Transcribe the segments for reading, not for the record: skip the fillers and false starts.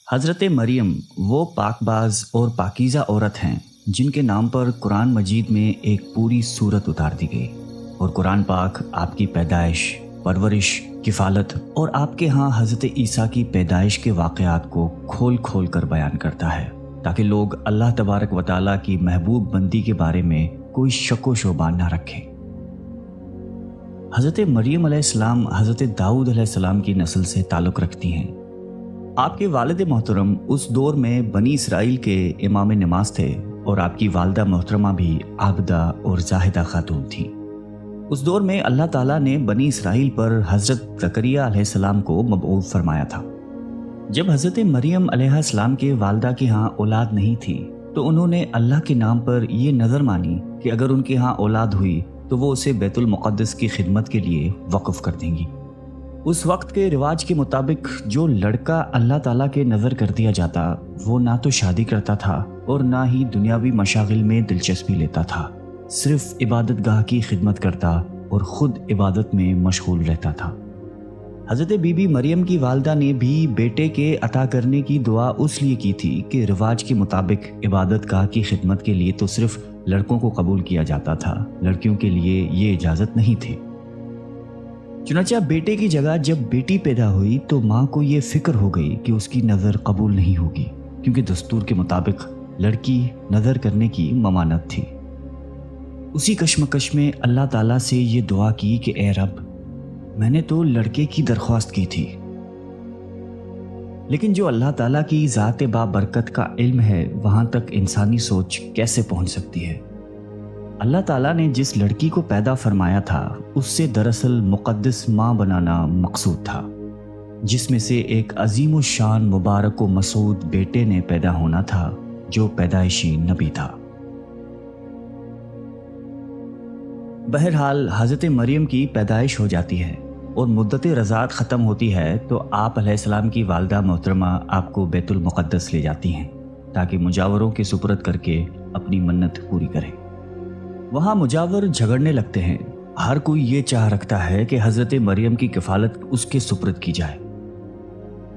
حضرت مریم وہ پاکباز اور پاکیزہ عورت ہیں جن کے نام پر قرآن مجید میں ایک پوری سورت اتار دی گئی، اور قرآن پاک آپ کی پیدائش، پرورش، کفالت اور آپ کے ہاں حضرت عیسیٰ کی پیدائش کے واقعات کو کھول کھول کر بیان کرتا ہے تاکہ لوگ اللہ تبارک و تعالیٰ کی محبوب بندی کے بارے میں کوئی شک و شبہ نہ رکھیں۔ حضرت مریم علیہ السلام حضرت داؤد علیہ السلام کی نسل سے تعلق رکھتی ہیں۔ آپ کے والد محترم اس دور میں بنی اسرائیل کے امام نماز تھے اور آپ کی والدہ محترمہ بھی عابدہ اور زاہدہ خاتون تھیں۔ اس دور میں اللہ تعالیٰ نے بنی اسرائیل پر حضرت زکریہ علیہ السلام کو مبعوث فرمایا تھا۔ جب حضرت مریم علیہ السلام کے والدہ کے ہاں اولاد نہیں تھی تو انہوں نے اللہ کے نام پر یہ نظر مانی کہ اگر ان کے ہاں اولاد ہوئی تو وہ اسے بیت المقدس کی خدمت کے لیے وقف کر دیں گی۔ اس وقت کے رواج کے مطابق جو لڑکا اللہ تعالیٰ کے نظر کر دیا جاتا وہ نہ تو شادی کرتا تھا اور نہ ہی دنیاوی مشاغل میں دلچسپی لیتا تھا، صرف عبادت گاہ کی خدمت کرتا اور خود عبادت میں مشغول رہتا تھا۔ حضرت بی بی مریم کی والدہ نے بھی بیٹے کے عطا کرنے کی دعا اس لیے کی تھی کہ رواج کے مطابق عبادت گاہ کی خدمت کے لیے تو صرف لڑکوں کو قبول کیا جاتا تھا، لڑکیوں کے لیے یہ اجازت نہیں تھی۔ چنانچہ بیٹے کی جگہ جب بیٹی پیدا ہوئی تو ماں کو یہ فکر ہو گئی کہ اس کی نظر قبول نہیں ہوگی، کیونکہ دستور کے مطابق لڑکی نظر کرنے کی ممانعت تھی۔ اسی کشمکش میں اللہ تعالیٰ سے یہ دعا کی کہ اے رب، میں نے تو لڑکے کی درخواست کی تھی، لیکن جو اللہ تعالیٰ کی ذات بابرکت کا علم ہے وہاں تک انسانی سوچ کیسے پہنچ سکتی ہے؟ اللہ تعالیٰ نے جس لڑکی کو پیدا فرمایا تھا اس سے دراصل مقدس ماں بنانا مقصود تھا، جس میں سے ایک عظیم الشان مبارک و مسعود بیٹے نے پیدا ہونا تھا جو پیدائشی نبی تھا۔ بہرحال حضرت مریم کی پیدائش ہو جاتی ہے اور مدت رضاعت ختم ہوتی ہے تو آپ علیہ السلام کی والدہ محترمہ آپ کو بیت المقدس لے جاتی ہیں تاکہ مجاوروں کے سپرد کر کے اپنی منت پوری کریں۔ وہاں مجاور جھگڑنے لگتے ہیں، ہر کوئی یہ چاہ رکھتا ہے کہ حضرت مریم کی کفالت اس کے سپرد کی جائے۔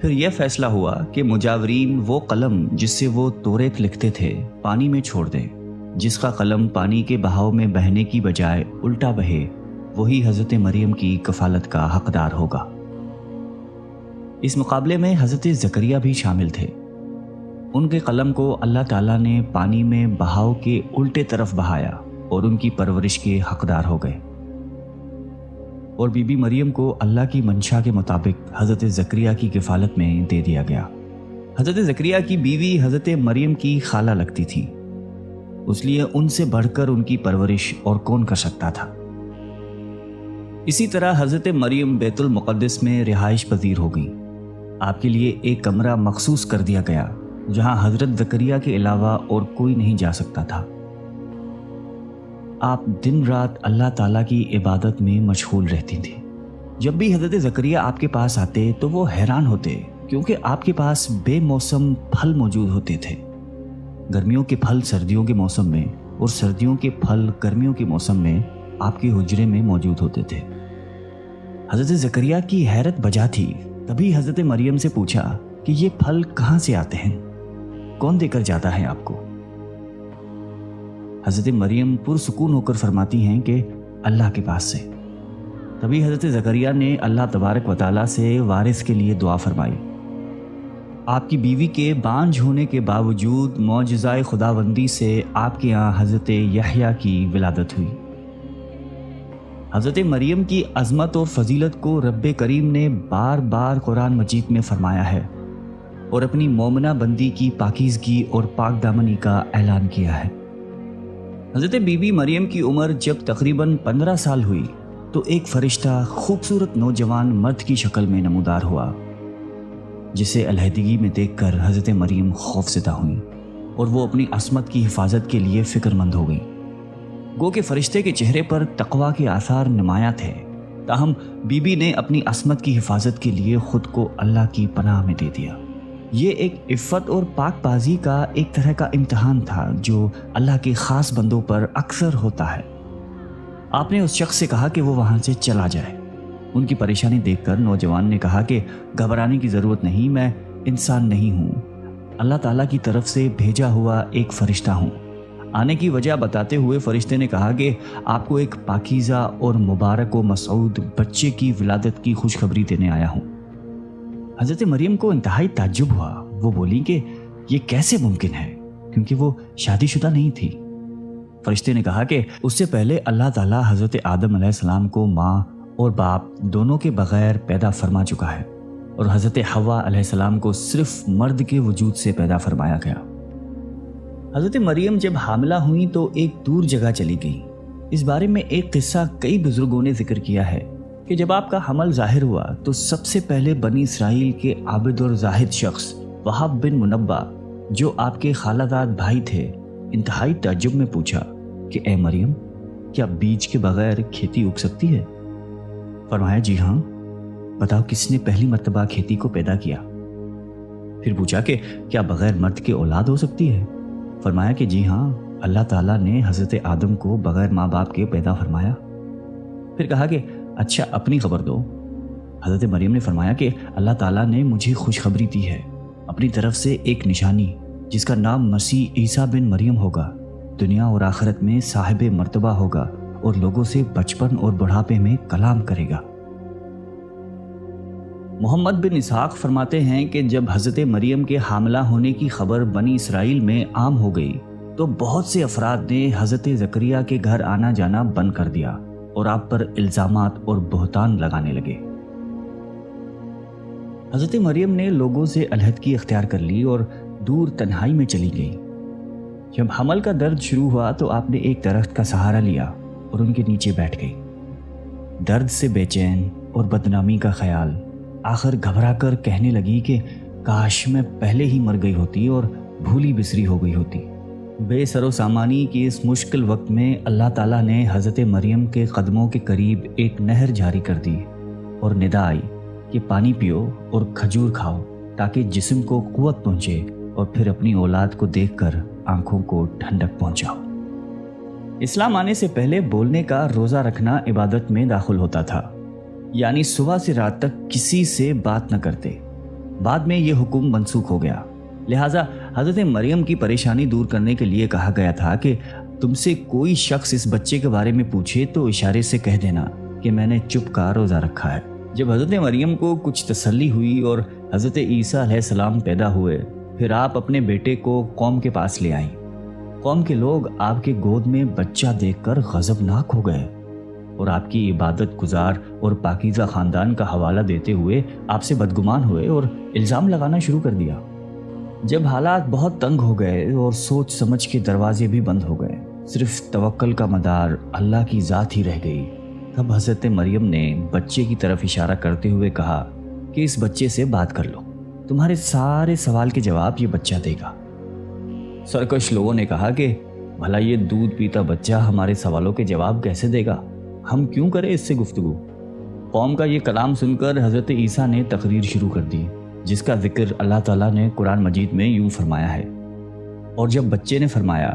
پھر یہ فیصلہ ہوا کہ مجاورین وہ قلم جس سے وہ توریت لکھتے تھے پانی میں چھوڑ دیں، جس کا قلم پانی کے بہاؤ میں بہنے کی بجائے الٹا بہے وہی حضرت مریم کی کفالت کا حقدار ہوگا۔ اس مقابلے میں حضرت زکریا بھی شامل تھے۔ ان کے قلم کو اللہ تعالیٰ نے پانی میں بہاؤ کے الٹے طرف بہایا اور ان کی پرورش کے حقدار ہو گئے، اور بی بی مریم کو اللہ کی منشا کے مطابق حضرت زکریا کی کفالت میں دے دیا گیا۔ حضرت زکریا کی بیوی حضرت مریم کی خالہ لگتی تھی، اس لیے ان سے بڑھ کر ان کی پرورش اور کون کر سکتا تھا۔ اسی طرح حضرت مریم بیت المقدس میں رہائش پذیر ہو گئی۔ آپ کے لیے ایک کمرہ مخصوص کر دیا گیا جہاں حضرت زکریا کے علاوہ اور کوئی نہیں جا سکتا تھا۔ آپ دن رات اللہ تعالیٰ کی عبادت میں مشغول رہتی تھیں۔ جب بھی حضرت زکریا آپ کے پاس آتے تو وہ حیران ہوتے کیونکہ آپ کے پاس بے موسم پھل موجود ہوتے تھے۔ گرمیوں کے پھل سردیوں کے موسم میں اور سردیوں کے پھل گرمیوں کے موسم میں آپ کے حجرے میں موجود ہوتے تھے۔ حضرت زکریا کی حیرت بجا تھی، تبھی حضرت مریم سے پوچھا کہ یہ پھل کہاں سے آتے ہیں، کون دے کر جاتا ہے آپ کو؟ حضرت مریم پرسکون ہو کر فرماتی ہیں کہ اللہ کے پاس سے۔ تبھی حضرت زکریا نے اللہ تبارک و تعالیٰ سے وارث کے لیے دعا فرمائی۔ آپ کی بیوی کے بانجھ ہونے کے باوجود معجزۂ خداوندی سے آپ کے یہاں حضرت یحییٰ کی ولادت ہوئی۔ حضرت مریم کی عظمت اور فضیلت کو رب کریم نے بار بار قرآن مجید میں فرمایا ہے اور اپنی مومنہ بندی کی پاکیزگی اور پاک دامنی کا اعلان کیا ہے۔ حضرت بی بی مریم کی عمر جب تقریباً 15 سال ہوئی تو ایک فرشتہ خوبصورت نوجوان مرد کی شکل میں نمودار ہوا، جسے علیحدگی میں دیکھ کر حضرت مریم خوفزدہ ہوئیں اور وہ اپنی عصمت کی حفاظت کے لیے فکر مند ہو گئیں۔ گو کہ فرشتے کے چہرے پر تقویٰ کے آثار نمایاں تھے، تاہم بی بی نے اپنی عصمت کی حفاظت کے لیے خود کو اللہ کی پناہ میں دے دیا۔ یہ ایک عفت اور پاک بازی کا ایک طرح کا امتحان تھا جو اللہ کے خاص بندوں پر اکثر ہوتا ہے۔ آپ نے اس شخص سے کہا کہ وہ وہاں سے چلا جائے۔ ان کی پریشانی دیکھ کر نوجوان نے کہا کہ گھبرانے کی ضرورت نہیں، میں انسان نہیں ہوں، اللہ تعالیٰ کی طرف سے بھیجا ہوا ایک فرشتہ ہوں۔ آنے کی وجہ بتاتے ہوئے فرشتے نے کہا کہ آپ کو ایک پاکیزہ اور مبارک و مسعود بچے کی ولادت کی خوشخبری دینے آیا ہوں۔ حضرت مریم کو انتہائی تعجب ہوا۔ وہ بولی کہ یہ کیسے ممکن ہے، کیونکہ وہ شادی شدہ نہیں تھی۔ فرشتے نے کہا کہ اس سے پہلے اللہ تعالیٰ حضرت آدم علیہ السلام کو ماں اور باپ دونوں کے بغیر پیدا فرما چکا ہے، اور حضرت حوا علیہ السلام کو صرف مرد کے وجود سے پیدا فرمایا گیا۔ حضرت مریم جب حاملہ ہوئیں تو ایک دور جگہ چلی گئیں۔ اس بارے میں ایک قصہ کئی بزرگوں نے ذکر کیا ہے کہ جب آپ کا حمل ظاہر ہوا تو سب سے پہلے بنی اسرائیل کے عابد اور زاہد شخص وہب بن منبع، جو آپ کے خالہ داد بھائی تھے، انتہائی تعجب میں پوچھا کہ اے مریم، کیا بیج کے بغیر کھیتی اگ سکتی ہے؟ فرمایا جی ہاں، بتاؤ کس نے پہلی مرتبہ کھیتی کو پیدا کیا؟ پھر پوچھا کہ کیا بغیر مرد کے اولاد ہو سکتی ہے؟ فرمایا کہ جی ہاں، اللہ تعالیٰ نے حضرت آدم کو بغیر ماں باپ کے پیدا فرمایا۔ پھر کہا کہ اچھا اپنی خبر دو۔ حضرت مریم نے فرمایا کہ اللہ تعالیٰ نے مجھے خوشخبری دی ہے اپنی طرف سے ایک نشانی، جس کا نام مسیح عیسیٰ بن مریم ہوگا، دنیا اور آخرت میں صاحب مرتبہ ہوگا اور لوگوں سے بچپن اور بڑھاپے میں کلام کرے گا۔ محمد بن اسحاق فرماتے ہیں کہ جب حضرت مریم کے حاملہ ہونے کی خبر بنی اسرائیل میں عام ہو گئی تو بہت سے افراد نے حضرت زکریا کے گھر آنا جانا بند کر دیا اور آپ پر الزامات اور بہتان لگانے لگے۔ حضرت مریم نے لوگوں سے علیحدگی اختیار کر لی اور دور تنہائی میں چلی گئی۔ جب حمل کا درد شروع ہوا تو آپ نے ایک درخت کا سہارا لیا اور ان کے نیچے بیٹھ گئی۔ درد سے بے چین اور بدنامی کا خیال، آخر گھبرا کر کہنے لگی کہ کاش میں پہلے ہی مر گئی ہوتی اور بھولی بسری ہو گئی ہوتی۔ بے سر و سامانی کی اس مشکل وقت میں اللہ تعالیٰ نے حضرت مریم کے قدموں کے قریب ایک نہر جاری کر دی اور ندا آئی کہ پانی پیو اور کھجور کھاؤ تاکہ جسم کو قوت پہنچے اور پھر اپنی اولاد کو دیکھ کر آنکھوں کو ٹھنڈک پہنچاؤ۔ اسلام آنے سے پہلے بولنے کا روزہ رکھنا عبادت میں داخل ہوتا تھا، یعنی صبح سے رات تک کسی سے بات نہ کرتے۔ بعد میں یہ حکم منسوخ ہو گیا، لہٰذا حضرت مریم کی پریشانی دور کرنے کے لیے کہا گیا تھا کہ تم سے کوئی شخص اس بچے کے بارے میں پوچھے تو اشارے سے کہہ دینا کہ میں نے چپ کا روزہ رکھا ہے۔ جب حضرت مریم کو کچھ تسلی ہوئی اور حضرت عیسیٰ علیہ السلام پیدا ہوئے، پھر آپ اپنے بیٹے کو قوم کے پاس لے آئیں۔ قوم کے لوگ آپ کے گود میں بچہ دیکھ کر غضبناک ہو گئے اور آپ کی عبادت گزار اور پاکیزہ خاندان کا حوالہ دیتے ہوئے آپ سے بدگمان ہوئے اور الزام لگانا شروع کر دیا۔ جب حالات بہت تنگ ہو گئے اور سوچ سمجھ کے دروازے بھی بند ہو گئے، صرف توکل کا مدار اللہ کی ذات ہی رہ گئی، تب حضرت مریم نے بچے کی طرف اشارہ کرتے ہوئے کہا کہ اس بچے سے بات کر لو، تمہارے سارے سوال کے جواب یہ بچہ دے گا۔ سرکش لوگوں نے کہا کہ بھلا یہ دودھ پیتا بچہ ہمارے سوالوں کے جواب کیسے دے گا، ہم کیوں کریں اس سے گفتگو؟ قوم کا یہ کلام سن کر حضرت عیسیٰ نے تقریر شروع کر دی، جس کا ذکر اللہ تعالیٰ نے قرآن مجید میں یوں فرمایا ہے، اور جب بچے نے فرمایا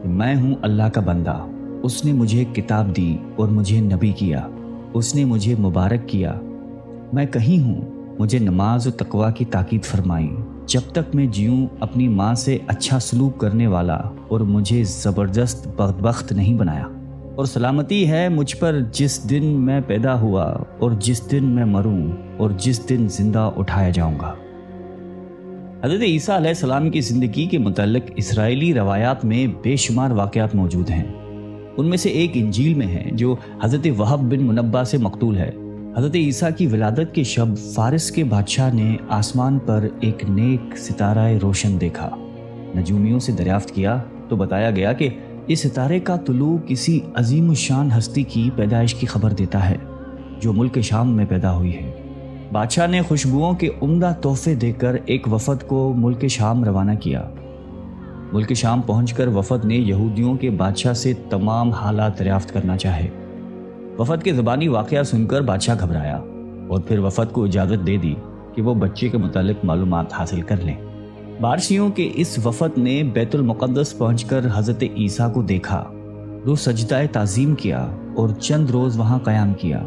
میں ہوں اللہ کا بندہ، اس نے مجھے کتاب دی اور مجھے نبی کیا، اس نے مجھے مبارک کیا، میں کہیں ہوں، مجھے نماز و تقوی کی تاکید فرمائی، جب تک میں جیوں اپنی ماں سے اچھا سلوک کرنے والا اور مجھے زبردست بدبخت نہیں بنایا، اور سلامتی ہے مجھ پر جس دن میں پیدا ہوا اور جس دن میں مروں اور جس دن زندہ اٹھایا جاؤں گا۔ حضرت عیسیٰ علیہ السلام کی زندگی کے متعلق اسرائیلی روایات میں بے شمار واقعات موجود ہیں۔ ان میں سے ایک انجیل میں ہے جو حضرت وہب بن منبع سے مقتول ہے۔ حضرت عیسیٰ کی ولادت کے شب فارس کے بادشاہ نے آسمان پر ایک نیک ستارہ روشن دیکھا۔ نجومیوں سے دریافت کیا تو بتایا گیا کہ اس ستارے کا طلوع کسی عظیم الشان ہستی کی پیدائش کی خبر دیتا ہے جو ملک شام میں پیدا ہوئی ہے۔ بادشاہ نے خوشبوؤں کے عمدہ تحفے دے کر ایک وفد کو ملک شام روانہ کیا۔ ملک شام پہنچ کر وفد نے یہودیوں کے بادشاہ سے تمام حالات دریافت کرنا چاہے۔ وفد کے زبانی واقعہ سن کر بادشاہ گھبرایا اور پھر وفد کو اجازت دے دی کہ وہ بچے کے متعلق معلومات حاصل کر لیں۔ بارسیوں کے اس وفد نے بیت المقدس پہنچ کر حضرت عیسیٰ کو دیکھا، رو سجدہ تعظیم کیا اور چند روز وہاں قیام کیا۔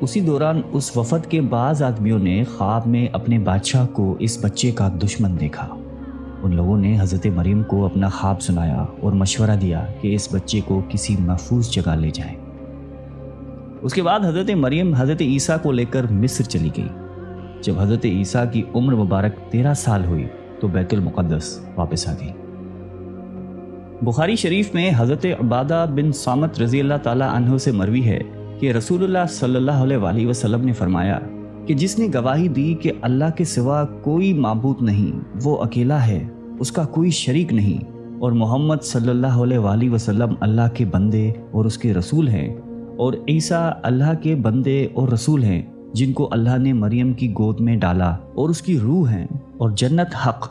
اسی دوران اس وفد کے بعض آدمیوں نے خواب میں اپنے بادشاہ کو اس بچے کا دشمن دیکھا۔ ان لوگوں نے حضرت مریم کو اپنا خواب سنایا اور مشورہ دیا کہ اس بچے کو کسی محفوظ جگہ لے جائیں۔ اس کے بعد حضرت مریم حضرت عیسیٰ کو لے کر مصر چلی گئی۔ جب حضرت عیسیٰ کی عمر مبارک 13 سال ہوئی تو بیت المقدس واپس آ گئی۔ بخاری شریف میں حضرت عبادہ بن صامت رضی اللہ تعالی عنہ سے مروی ہے کہ رسول اللہ صلی اللہ علیہ وآلہ وسلم نے فرمایا کہ جس نے گواہی دی کہ اللہ کے سوا کوئی معبود نہیں، وہ اکیلا ہے، اس کا کوئی شریک نہیں، اور محمد صلی اللہ علیہ وآلہ وسلم اللہ کے بندے اور اس کے رسول ہیں، اور عیسیٰ اللہ کے بندے اور رسول ہیں جن کو اللہ نے مریم کی گود میں ڈالا اور اس کی روح ہیں، اور جنت حق